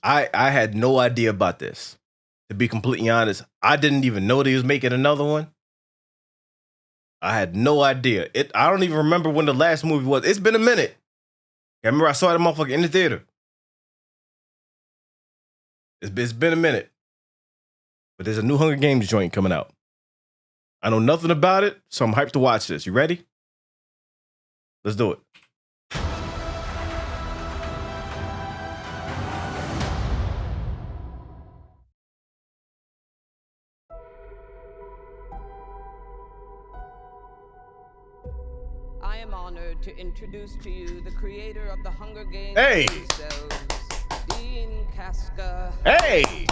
I had no idea about this. To be completely honest, I didn't even know that he was making another one. I had no idea. I don't even remember when the last movie was. It's been a minute. I remember I saw that motherfucker in the theater. It's been a minute. But there's a new Hunger Games joint coming out. I know nothing about it, so I'm hyped to watch this. You ready? Let's do it. I am honored to introduce to you the creator of the Hunger Games. Hey! Themselves, Dean Casca. Hey!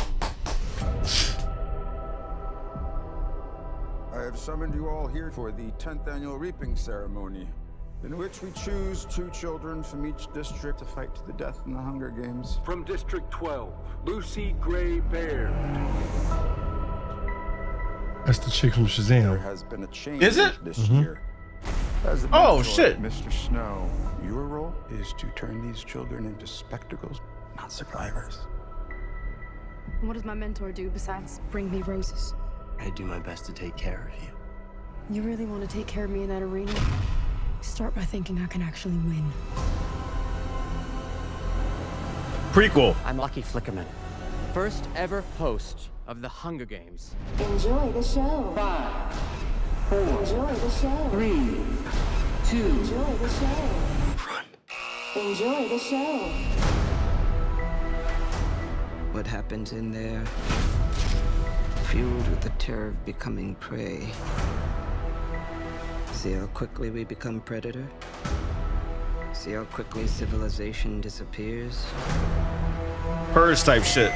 I have summoned you all here for the 10th annual reaping ceremony, in which we choose 2 children from each district to fight to the death in the Hunger Games. From District 12, Lucy Gray Baird. That's the chick from There Shazam. has been a change Is it? this year. As the Oh, mentor, shit. Mr. Snow, your role is to turn these children into spectacles, not survivors. What does my mentor do besides bring me roses? I do my best to take care of you. You really want to take care of me in that arena? Start by thinking I can actually win. Prequel. I'm Lucky Flickerman, first ever host of the Hunger Games. Enjoy the show. 5, 4, Enjoy the show. 3, 2. Enjoy the show. Run. Enjoy the show. What happens in there, fueled with the terror of becoming prey. See how quickly we become predator? See how quickly civilization disappears? Purge type shit.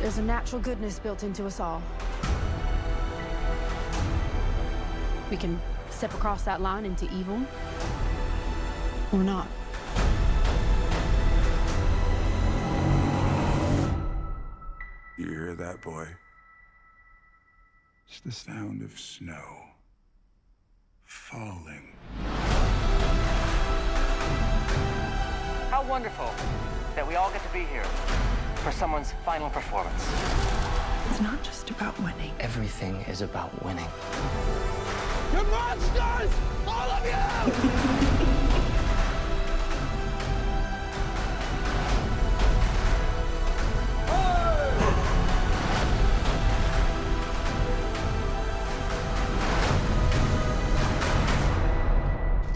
There's a natural goodness built into us all. We can step across that line into evil, or not. You hear that, boy? It's the sound of snow falling. How wonderful that we all get to be here for someone's final performance. It's not just about winning. Everything is about winning. You're monsters! All of you!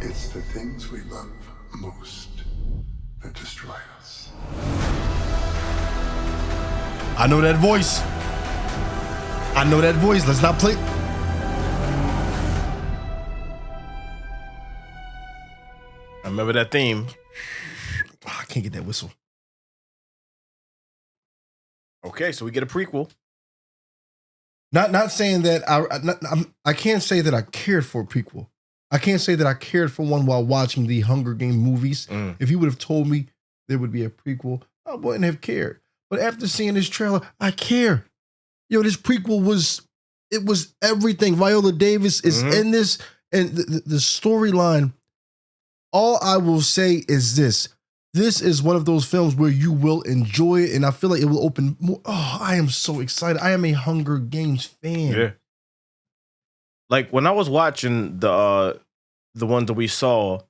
It's the things we love most that destroy us. I know that voice. I know that voice. Let's not play. I remember that theme. I can't get that whistle. Okay, so we get a prequel. Not saying that I can't say that I cared for a prequel. I can't say that I cared for one while watching the Hunger Game movies. If you would have told me there would be a prequel, I wouldn't have cared. But after seeing this trailer, I care. Yo, this prequel was everything. Viola Davis is in this, and the storyline. All I will say is this. This is one of those films where you will enjoy it, and I feel like it will open more. Oh, I am so excited. I am a Hunger Games fan. Yeah. Like when I was watching the ones that we saw,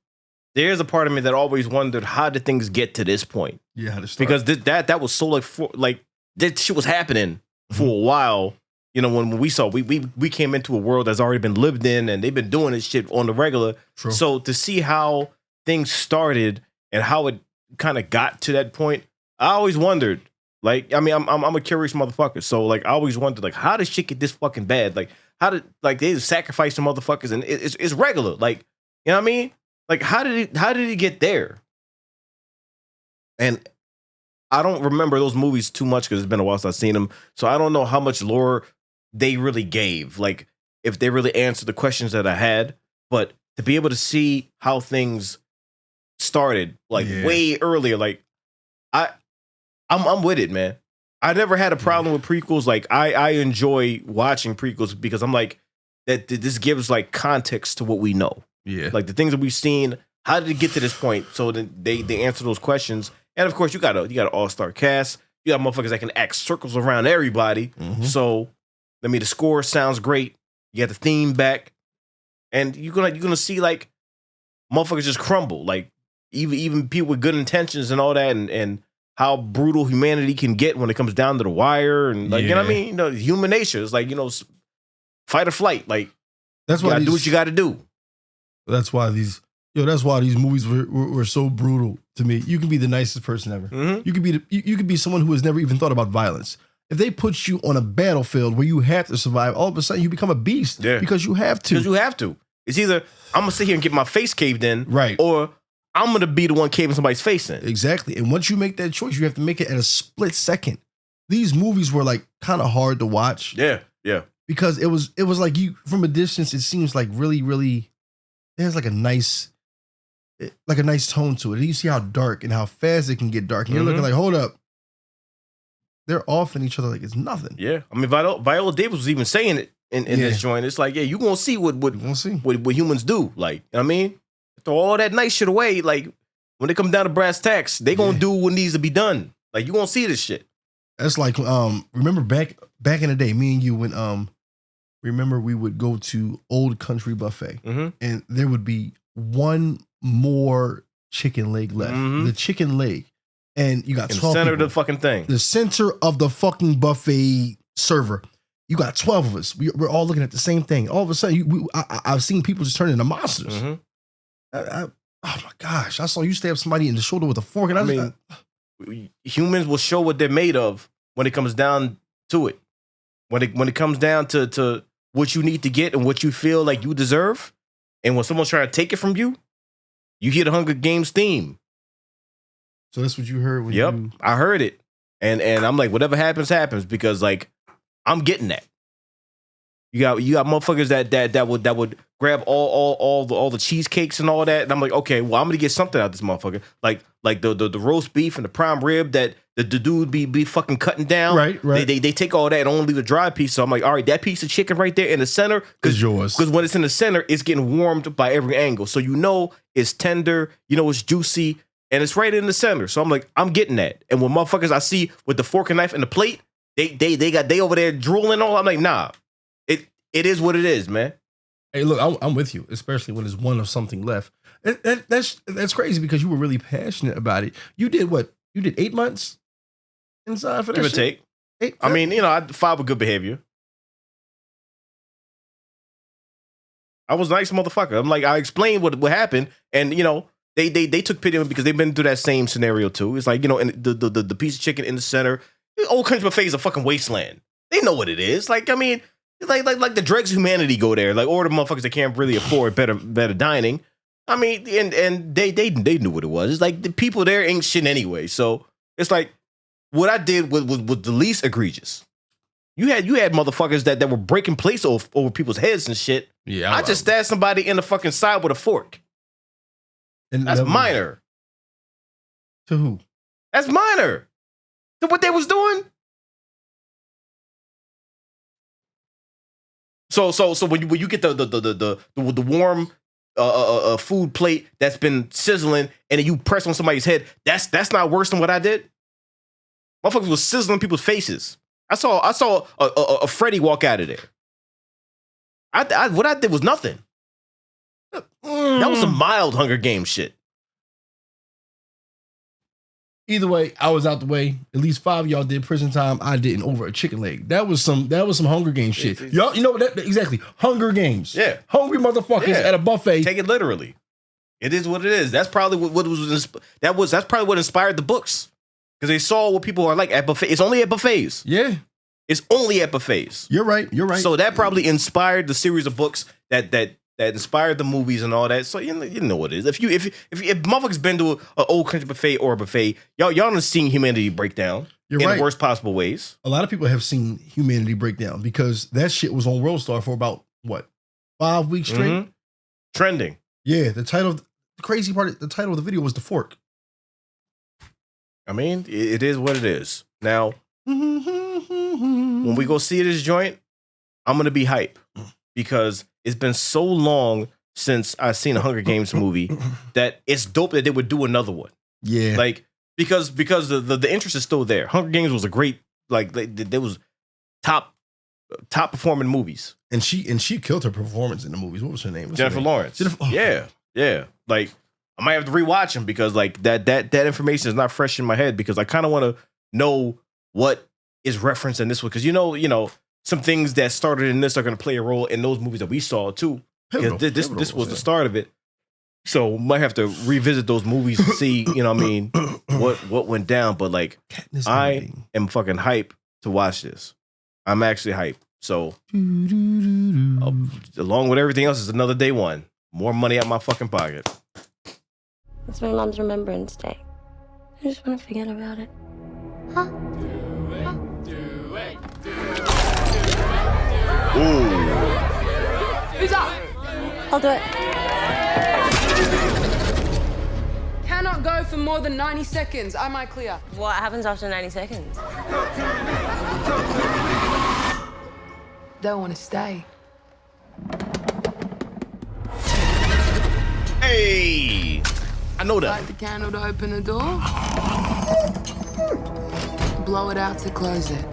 there's a part of me that always wondered, how did things get to this point? Yeah, how to start. Because that was so like that shit was happening for a while. You know, when we saw we came into a world that's already been lived in, and they've been doing this shit on the regular. True. So to see how things started and how it kind of got to that point, I always wondered. Like, I mean, I'm a curious motherfucker, so like I always wondered, like, how did shit get this fucking bad? Like, how did they sacrifice some motherfuckers, and it's regular, like, you know what I mean? Like, how did it get there? And I don't remember those movies too much because it's been a while since I've seen them, so I don't know how much lore they really gave, like if they really answered the questions that I had. But to be able to see how things started, like way earlier, like I'm with it, man. I never had a problem with prequels. Like I enjoy watching prequels because I'm like that this gives like context to what we know. Yeah. Like the things that we've seen, how did it get to this point? So that they answer those questions. And of course, you got an all-star cast. You got motherfuckers that can act circles around everybody. So, the score sounds great. You got the theme back, and you're gonna see like motherfuckers just crumble. Like even people with good intentions and all that, and how brutal humanity can get when it comes down to the wire, and like you know what I mean. You know, human nature is like fight or flight. Like that's you why gotta do what you got to do. That's why these movies were so brutal to me. You can be the nicest person ever. You could be someone who has never even thought about violence. If they put you on a battlefield where you have to survive, all of a sudden you become a beast because you have to. Because you have to. It's either I'm gonna sit here and get my face caved in, right, or I'm gonna be the one caving somebody's face in. Exactly. And once you make that choice, you have to make it at a split second. These movies were like kind of hard to watch. Yeah. Because it was like you from a distance, it seems like really, really. It has like a nice tone to it. And you see how dark and how fast it can get dark. And you're looking like, hold up. They're off in each other like it's nothing. Yeah. I mean, Viola Davis was even saying it in this joint. It's like, you're going to see what humans do. Like, you know what I mean? Throw all that nice shit away. Like, when it comes down to brass tacks, they going to do what needs to be done. Like, you're going to see this shit. That's like, remember back in the day, me and you, when, remember we would go to Old Country Buffet and there would be one more chicken leg left. The chicken leg. And you got 12 in the center people. of the fucking thing. The center of the fucking buffet server. You got 12 of us. We're all looking at the same thing. All of a sudden, I've seen people just turn into monsters. Oh my gosh. I saw you stab somebody in the shoulder with a fork. And I mean, humans will show what they're made of when it comes down to it. When it comes down to what you need to get and what you feel like you deserve. And when someone's trying to take it from you, you hear the Hunger Games theme. So that's what you heard when Yep, you... I heard it. And I'm like, whatever happens, happens, because like I'm getting that. You got motherfuckers that would grab all the cheesecakes and all that. And I'm like, okay, well, I'm gonna get something out of this motherfucker. Like the roast beef and the prime rib that the dude be fucking cutting down. Right. They take all that and only leave the dry piece. So I'm like, all right, that piece of chicken right there in the center is yours. Because when it's in the center, it's getting warmed by every angle. So you know it's tender, you know it's juicy, and it's right in the center. So I'm like, I'm getting that. And when motherfuckers I see with the fork and knife and the plate, they over there drooling all. I'm like, nah. It is what it is, man. Hey, look, I'm with you, especially when there's one of something left. That's crazy because you were really passionate about it. You did what? You did 8 months inside for that Give or shit? take. I mean, I 5 with good behavior. I was a nice motherfucker. I'm like, I explained what happened, and they took pity on me because they've been through that same scenario too. It's like, and the piece of chicken in the center. Old Country Buffet is a fucking wasteland. They know what it is. Like, I mean, like the dregs of humanity go there. Like, or the motherfuckers that can't really afford better dining. I mean, and they knew what it was. It's like the people there ain't shit anyway. So it's like what I did was the least egregious. You had motherfuckers that were breaking plates over people's heads and shit. Yeah, I just stabbed somebody in the fucking side with a fork. And that's minor. To who? That's minor. To what they was doing. So when you get the warm food plate that's been sizzling and then you press on somebody's head, that's not worse than what I did. Motherfuckers was sizzling people's faces. I saw a Freddy walk out of there. What I did was nothing. That was some mild Hunger Games shit. Either way, I was out the way. At least 5 of y'all did prison time. I didn't over a chicken leg. That was some Hunger Games shit. Y'all, you know what? Exactly. Hunger Games. Yeah. Hungry motherfuckers at a buffet. Take it literally. It is what it is. That's probably that's probably what inspired the books. Because they saw what people are like at buffets. It's only at buffets. Yeah. It's only at buffets. You're right. So that probably inspired the series of books that inspired the movies and all that. So you know what it is. If motherfuckers been to an Old Country Buffet or a buffet, y'all done seen humanity break down in the worst possible ways. A lot of people have seen humanity break down because that shit was on World Star for about 5 weeks straight. Mm-hmm. Trending. Yeah, the crazy part, the title of the video was The Fork. I mean, it is what it is. Now, when we go see this joint, I'm gonna be hype because it's been so long since I seen a Hunger Games movie that it's dope that they would do another one. Yeah. Like because the interest is still there. Hunger Games was a great there was top performing movies. And she killed her performance in the movies. What was her name? Jennifer Lawrence. Yeah. Like I might have to rewatch them because like that information is not fresh in my head because I kind of want to know what is referenced in this one because you know some things that started in this are going to play a role in those movies that we saw too. Because this was the start of it. So might have to revisit those movies to see, you know what I mean, what went down. But like I am fucking hype to watch this. I'm actually hype. So along with everything else, it's another day one. More money out my fucking pocket. It's my mom's Remembrance Day. I just want to forget about it. Huh? Ooh. Who's up? I'll do it. Cannot go for more than 90 seconds. Am I clear? What happens after 90 seconds? Don't want to stay. Hey, I know that. Light the candle to open the door. Blow it out to close it.